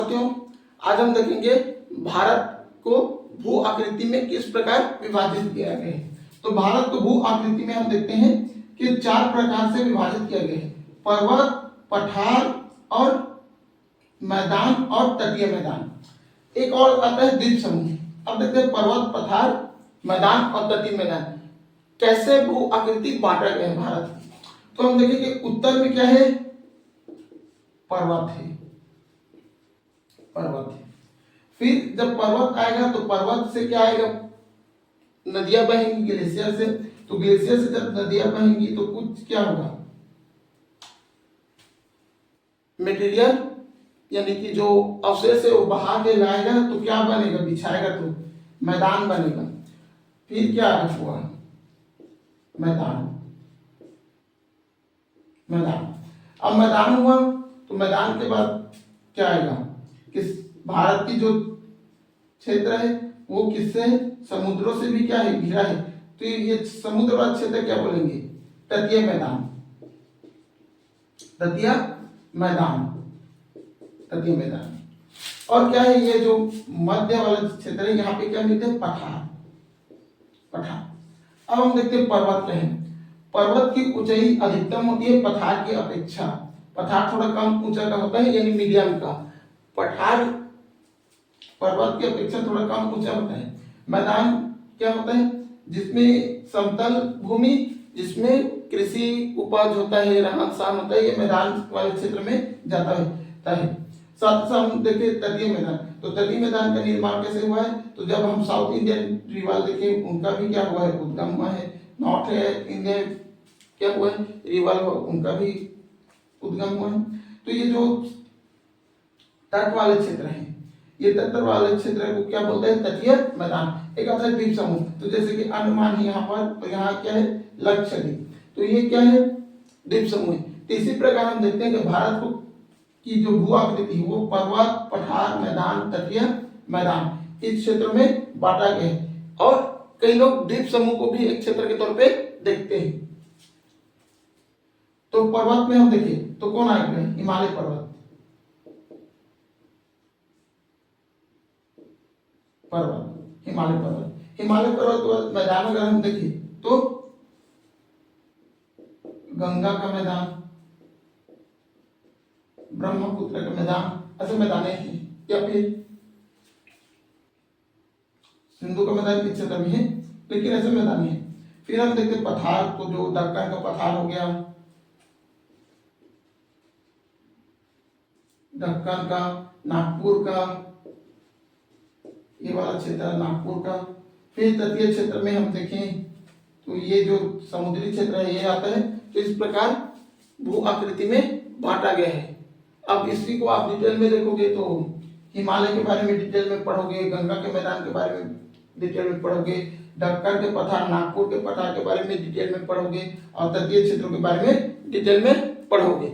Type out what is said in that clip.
साथियों, आज हम देखेंगे भारत को भू आकृति में किस प्रकार विभाजित किया गया है। तो भारत को भू आकृति में हम देखते हैं कि 4 प्रकार से विभाजित किया गया है: पर्वत, पठार और मैदान और तटीय मैदान। एक और आता है द्वीप समूह। अब देखते हैं पर्वत, पठार, मैदान और तटीय मैदान कैसे भू आकृति बांटा गया है भारत। तो हम देखें कि उत्तर में क्या है, पर्वत है, पर्वत है। फिर जब पर्वत आएगा तो पर्वत से क्या आएगा, नदियां बहेंगी ग्लेशियर से। तो ग्लेशियर से जब नदियां बहेंगी तो कुछ क्या होगा, मटेरियल यानी कि जो अवशेष है वो बहा के लाएगा तो क्या बनेगा, बिछाएगा तो मैदान बनेगा। फिर क्या हुआ, मैदान। मैदान अब मैदान हुआ तो मैदान के बाद क्या आएगा, किस भारत की जो क्षेत्र है वो किससे, समुद्रों से भी क्या है, घिरा है। तो ये समुद्र वाला क्षेत्र क्या बोलेंगे, तटीय मैदान। तटीय मैदान, तटीय मैदान। और क्या है, ये जो मध्य वाला क्षेत्र है यहाँ पे क्या मिलते हैं, पठार। पठार। अब हम देखते हैं पर्वत क्या है। पर्वत की ऊंचाई अधिकतम होती है पठार की अपेक्षा। पठार थोड़ा कम ऊंचा का होता है यानी मीडियम का, पठार पर्वत की अपेक्षा थोड़ा कम ऊंचा होता है। मैदान क्या होता है, जिसमें समतल भूमि, जिसमें कृषि उपज होता है, रहन सहन होता है, ये मैदान वाले क्षेत्र में जाता है। साथ ही हम देखें तटीय मैदान। तो तटीय मैदान का निर्माण कैसे हुआ है, तो जब हम साउथ इंडियन रिवर देखें उनका भी क्या हुआ है, उद्गम हुआ है। नॉर्थ इंडिया क्या हुआ है, रिवर उनका भी उद्गम हुआ है। तो ये जो तट वाले क्षेत्र हैं, ये तट वाले क्षेत्र को क्या बोलते हैं, तटीय मैदान। एक आता है द्वीप समूह। तो जैसे कि अंडमान है यहाँ पर, तो यहाँ क्या है, लक्षद्वीप। तो ये क्या है, द्वीप समूह। तो इसी प्रकार हम देखते हैं कि भारत को की जो भू आकृति वो पर्वत, पठार, मैदान, तटीय मैदान इस क्षेत्रों में बांटा गया है। और कई लोग द्वीप समूह को भी एक क्षेत्र के तौर पे देखते हैं। तो पर्वत में हम देखें तो कौन आएगा, हिमालय पर्वत। पर्वत, हिमालय पर्वत। हिमालय पर्वत मैदान अगर हम देखें तो गंगा का मैदान, ब्रह्मपुत्र का मैदान, ऐसे मैदान हैं। या फिर सिंधु का मैदान इस क्षेत्र में है, लेकिन ऐसे मैदान है। फिर हम देखते पठार, तो जो दक्कन का पठार हो गया, दक्कन का, नागपुर का, ये वाला क्षेत्र नागपुर का। फिर तटीय क्षेत्र में हम देखें तो ये जो समुद्री क्षेत्र है ये आता है। तो इस प्रकार भू आकृति में बांटा गया है। अब इसी को आप डिटेल में देखोगे तो हिमालय के बारे में डिटेल में पढ़ोगे, गंगा के मैदान के बारे में डिटेल में पढ़ोगे, दक्कन के पठार, नागपुर के पठार के बारे में डिटेल में पढ़ोगे और तटीय क्षेत्रों के बारे में डिटेल में पढ़ोगे।